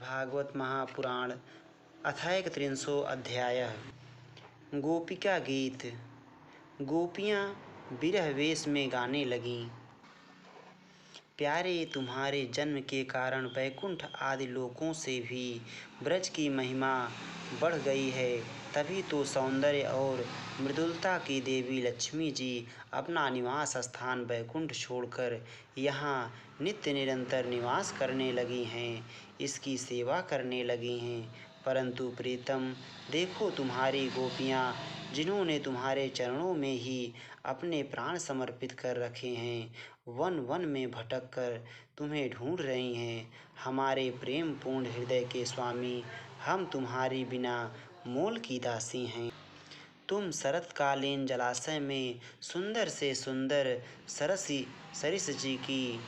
भागवत महापुराण अथैकत्रिंशो अध्यायः। गोपिका गीत। गोपियाँ विरह वेश में गाने लगीं। प्यारे, तुम्हारे जन्म के कारण वैकुंठ आदि लोकों से भी ब्रज की महिमा बढ़ गई है। तभी तो सौंदर्य और मृदुलता की देवी लक्ष्मी जी अपना निवास स्थान वैकुंठ छोड़कर यहाँ नित्य निरंतर निवास करने लगी हैं, इसकी सेवा करने लगी हैं। परंतु प्रीतम, देखो तुम्हारी गोपियाँ, जिन्होंने तुम्हारे चरणों में ही अपने प्राण समर्पित कर रखे हैं, वन वन में भटक कर तुम्हें ढूंढ रही हैं। हमारे प्रेम पूर्ण हृदय के स्वामी, हम तुम्हारी बिना मोल की दासी हैं। तुम शरतकालीन जलाशय में सुंदर से सुंदर सरिस जी की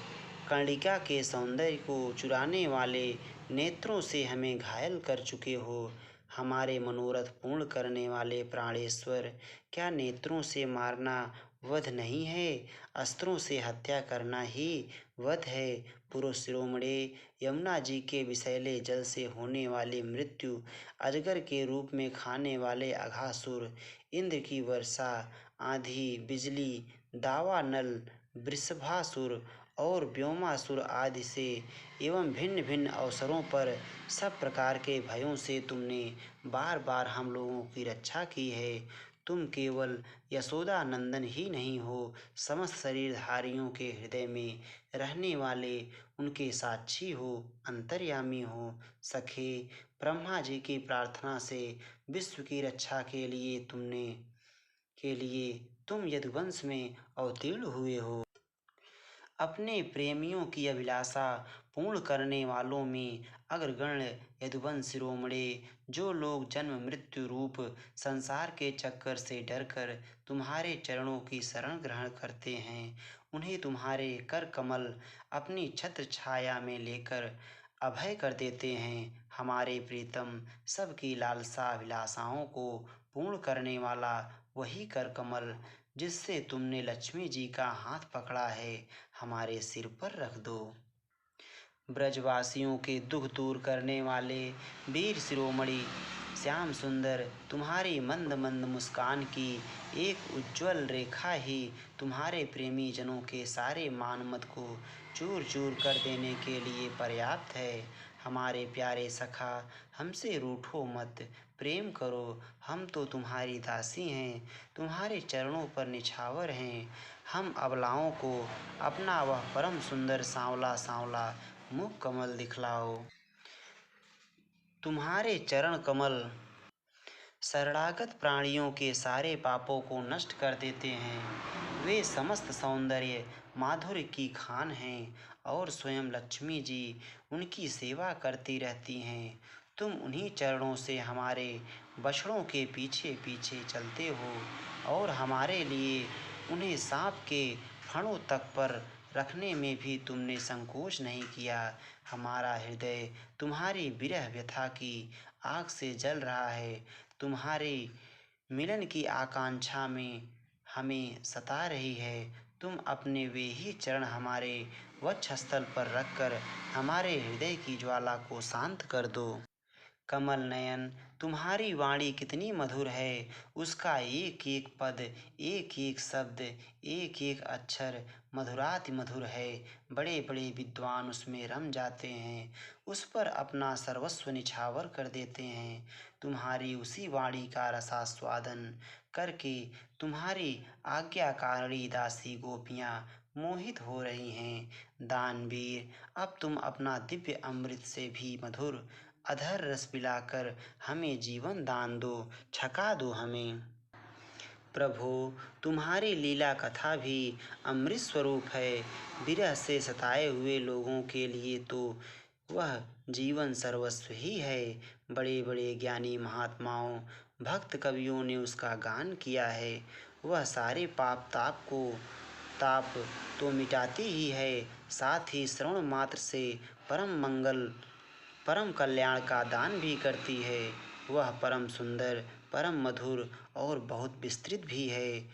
कर्णिका के सौंदर्य को चुराने वाले नेत्रों से हमें घायल कर चुके हो। हमारे मनोरथ पूर्ण करने वाले प्राणेश्वर, क्या नेत्रों से मारना वध नहीं है? अस्त्रों से हत्या करना ही वध है। पुरुष शिरोमणि, यमुना जी के विषैले जल से होने वाली मृत्यु, अजगर के रूप में खाने वाले अघासुर, इंद्र की वर्षा, आंधी, बिजली, दावानल, वृषभासुर और व्योमासुर आदि से एवं भिन्न भिन्न अवसरों पर सब प्रकार के भयों से तुमने बार बार हम लोगों की रक्षा की है। तुम केवल यशोदा नंदन ही नहीं हो, समस्त शरीरधारियों के हृदय में रहने वाले उनके साक्षी हो, अंतर्यामी हो। सखे, ब्रह्मा जी की प्रार्थना से विश्व की रक्षा के लिए तुम यदुवंश में अवतीर्ण हुए हो। अपने प्रेमियों की अभिलाषा पूर्ण करने वालों में अग्रगण्य यदुवंश शिरोमणि, जो लोग जन्म मृत्यु रूप संसार के चक्कर से डरकर तुम्हारे चरणों की शरण ग्रहण करते हैं, उन्हें तुम्हारे कर कमल अपनी छत्र छाया में लेकर अभय कर देते हैं। हमारे प्रीतम, सबकी लालसा अभिलाषाओं को पूर्ण करने वाला वही कर कमल जिससे तुमने लक्ष्मी जी का हाथ पकड़ा है, हमारे सिर पर रख दो। ब्रजवासियों के दुख दूर करने वाले वीर शिरोमणि श्याम सुंदर, तुम्हारी मंद मंद मुस्कान की एक उज्ज्वल रेखा ही तुम्हारे प्रेमी जनों के सारे मान मत को चूर चूर कर देने के लिए पर्याप्त है। हमारे प्यारे सखा, हमसे रूठो मत, प्रेम करो। हम तो तुम्हारी दासी हैं, तुम्हारे चरणों पर निछावर हैं। हम अबलाओं को अपना वह परम सुंदर सांवला सांवला मुख कमल दिखलाओ। तुम्हारे चरण कमल शरणागत प्राणियों के सारे पापों को नष्ट कर देते हैं। वे समस्त सौंदर्य माधुर्य की खान हैं और स्वयं लक्ष्मी जी उनकी सेवा करती रहती हैं। तुम उन्हीं चरणों से हमारे बछड़ों के पीछे पीछे चलते हो और हमारे लिए उन्हें सांप के फणों तक पर रखने में भी तुमने संकोच नहीं किया। हमारा हृदय तुम्हारी विरह व्यथा की आग से जल रहा है। तुम्हारे मिलन की आकांक्षा में हमें सता रही है। तुम अपने वे ही चरण हमारे वक्षस्थल पर रखकर हमारे हृदय की ज्वाला को शांत कर दो। कमल नयन, तुम्हारी वाणी कितनी मधुर है, उसका एक एक पद, एक एक शब्द, एक एक अक्षर मधुराति मधुर है। बड़े बड़े विद्वान उसमें रम जाते हैं, उस पर अपना सर्वस्व निछावर कर देते हैं। तुम्हारी उसी वाणी का रसास्वादन करके तुम्हारी आज्ञाकारिणी दासी गोपियाँ मोहित हो रही हैं। दानवीर, अब तुम अपना दिव्य अमृत से भी मधुर अधर रस पिलाकर हमें जीवन दान दो, छका दो हमें। प्रभु, तुम्हारी लीला कथा भी अमृत स्वरूप है। विरह से सताए हुए लोगों के लिए तो वह जीवन सर्वस्व ही है। बड़े बड़े ज्ञानी महात्माओं, भक्त कवियों ने उसका गान किया है। वह सारे ताप तो मिटाती ही है, साथ ही श्रवण मात्र से परम कल्याण का दान भी करती है। वह परम सुंदर, परम मधुर और बहुत विस्तृत भी है।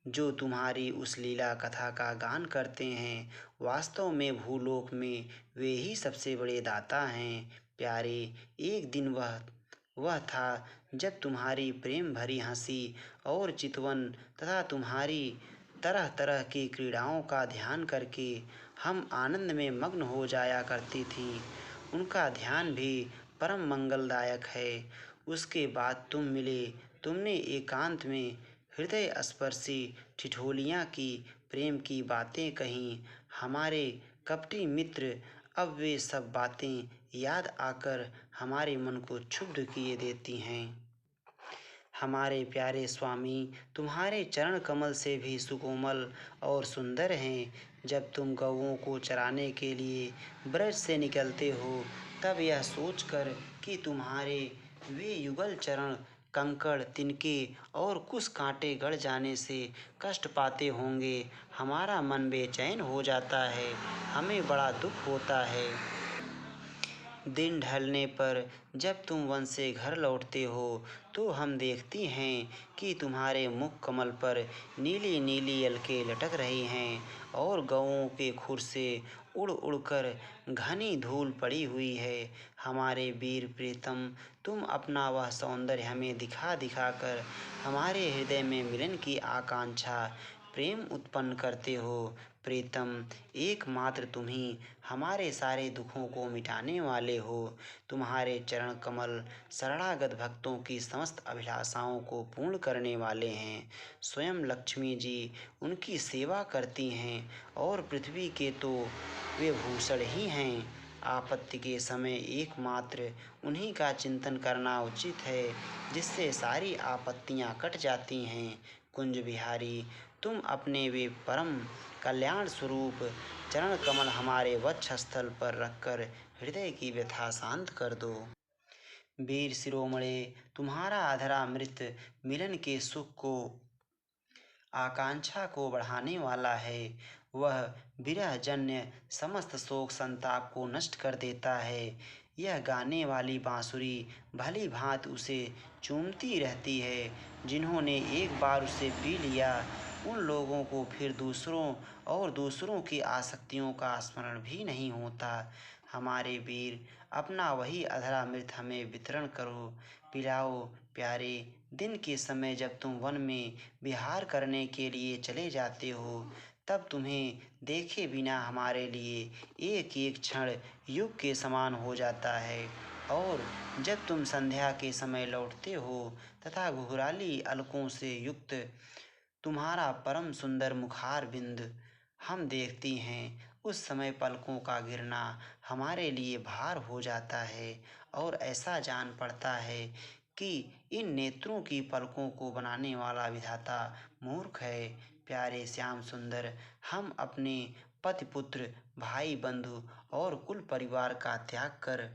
जो तुम्हारी उस लीला कथा का गान करते हैं, वास्तव में भूलोक में वे ही सबसे बड़े दाता हैं। प्यारे, एक दिन वह था जब तुम्हारी प्रेम भरी हंसी और चितवन तथा तुम्हारी तरह तरह की क्रीड़ाओं का ध्यान करके हम आनंद में मग्न हो जाया करती थीं। उनका ध्यान भी परम मंगलदायक है। उसके बाद तुम मिले, तुमने एकांत में हृदय स्पर्शी ठिठोलियाँ की, प्रेम की बातें कहीं। हमारे कपटी मित्र अब वे सब बातें याद आकर हमारे मन को क्षुब्ध किए देती हैं। हमारे प्यारे स्वामी, तुम्हारे चरण कमल से भी सुकोमल और सुंदर हैं। जब तुम गौओं को चराने के लिए ब्रज से निकलते हो, तब यह सोचकर कि तुम्हारे वे युगल चरण कंकड़, तिनके और कुछ कांटे गड़ जाने से कष्ट पाते होंगे, हमारा मन बेचैन हो जाता है। हमें बड़ा दुख होता है। दिन ढलने पर जब तुम वन से घर लौटते हो, तो हम देखती हैं कि तुम्हारे मुख कमल पर नीली नीली अलकें लटक रही हैं और गौओं के खुर से उड़ उड़कर घनी धूल पड़ी हुई है। हमारे वीर प्रीतम, तुम अपना वह सौंदर्य हमें दिखा दिखा कर हमारे हृदय में मिलन की आकांक्षा, प्रेम उत्पन्न करते हो। प्रीतम, एकमात्र तुम ही हमारे सारे दुखों को मिटाने वाले हो। तुम्हारे चरण कमल शरणागत भक्तों की समस्त अभिलाषाओं को पूर्ण करने वाले हैं। स्वयं लक्ष्मी जी उनकी सेवा करती हैं और पृथ्वी के तो वे भूषण ही हैं। आपत्ति के समय एकमात्र उन्हीं का चिंतन करना उचित है, जिससे सारी आपत्तियां कट जाती हैं। कुंज बिहारी, तुम अपने वे परम कल्याण स्वरूप चरण कमल हमारे वक्षस्थल पर रखकर हृदय की व्यथा शांत कर दो। वीर शिरोमणे, तुम्हारा अधरामृत मिलन के सुख को, आकांक्षा को बढ़ाने वाला है। वह विरह जन्य समस्त शोक संताप को नष्ट कर देता है। यह गाने वाली बांसुरी भली भांत उसे चूमती रहती है। जिन्होंने एक बार उसे पी लिया, उन लोगों को फिर दूसरों की आसक्तियों का स्मरण भी नहीं होता। हमारे वीर, अपना वही अधरामृत हमें वितरण करो, पिलाओ। प्यारे, दिन के समय जब तुम वन में विहार करने के लिए चले जाते हो, तब तुम्हें देखे बिना हमारे लिए एक एक क्षण युग के समान हो जाता है। और जब तुम संध्या के समय लौटते हो तथा घुघराली अलकों से युक्त तुम्हारा परम सुंदर मुखार बिंद हम देखती हैं, उस समय पलकों का गिरना हमारे लिए भार हो जाता है और ऐसा जान पड़ता है कि इन नेत्रों की पलकों को बनाने वाला विधाता मूर्ख है। प्यारे श्याम सुंदर, हम अपने पति पुत्र, भाई बंधु और कुल परिवार का त्याग कर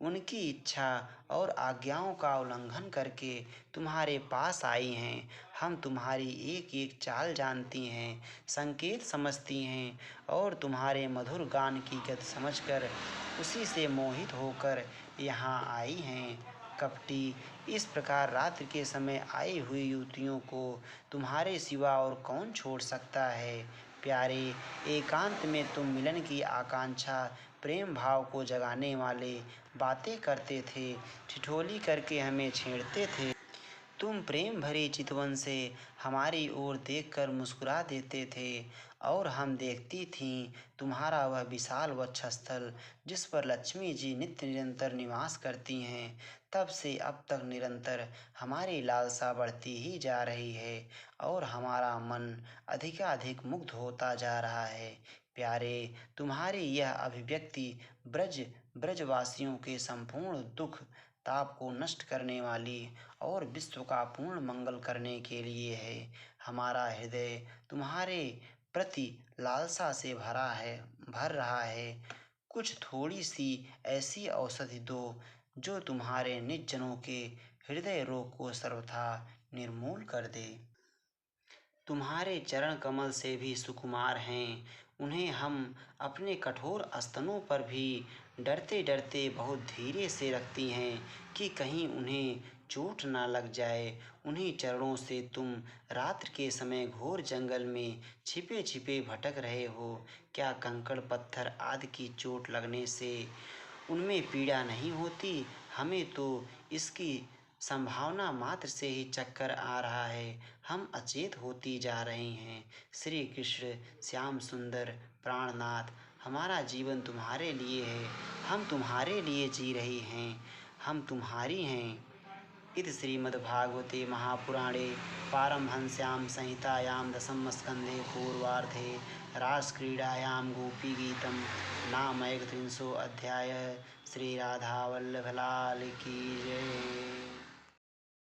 उनकी इच्छा और आज्ञाओं का उल्लंघन करके तुम्हारे पास आई हैं। हम तुम्हारी एक एक चाल जानती हैं, संकेत समझती हैं और तुम्हारे मधुर गान की गति समझकर उसी से मोहित होकर यहाँ आई हैं। कपटी, इस प्रकार रात्रि के समय आई हुई युवतियों को तुम्हारे सिवा और कौन छोड़ सकता है। प्यारे, एकांत में तुम मिलन की आकांक्षा, प्रेम भाव को जगाने वाले बातें करते थे, ठिठोली करके हमें छेड़ते थे। तुम प्रेम भरी चितवन से हमारी ओर देखकर मुस्कुरा देते थे और हम देखती थीं तुम्हारा वह विशाल वक्षस्थल, जिस पर लक्ष्मी जी नित्य निरंतर निवास करती हैं। तब से अब तक निरंतर हमारी लालसा बढ़ती ही जा रही है और हमारा मन अधिकाधिक मुग्ध होता जा रहा है। प्यारे, तुम्हारी यह अभिव्यक्ति ब्रजवासियों के संपूर्ण दुख ताप को नष्ट करने वाली और विश्व का पूर्ण मंगल करने के लिए है। हमारा हृदय तुम्हारे प्रति लालसा से भर रहा है। कुछ थोड़ी सी ऐसी औषधि दो जो तुम्हारे निजजनों के हृदय रोग को सर्वथा निर्मूल कर दे। तुम्हारे चरण कमल से भी सुकुमार हैं। उन्हें हम अपने कठोर स्तनों पर भी डरते डरते बहुत धीरे से रखती हैं कि कहीं उन्हें चोट ना लग जाए। उन्हीं चरणों से तुम रात्र के समय घोर जंगल में छिपे छिपे भटक रहे हो। क्या कंकड़ पत्थर आदि की चोट लगने से उनमें पीड़ा नहीं होती, हमें तो इसकी संभावना मात्र से ही चक्कर आ रहा है, हम अचेत होती जा रहे हैं। श्री कृष्ण श्याम सुंदर प्राणनाथ, हमारा जीवन तुम्हारे लिए है, हम तुम्हारे लिए जी रहे हैं, हम तुम्हारी हैं। इति श्रीमद्भागवते महापुराणे पारमहंस्यां संहितायां दशमस्कन्धे पूर्वार्धे रासक्रीडायां गोपीगीतं नाम 31 अध्यायः। श्री राधा वल्लभ लाल की जय।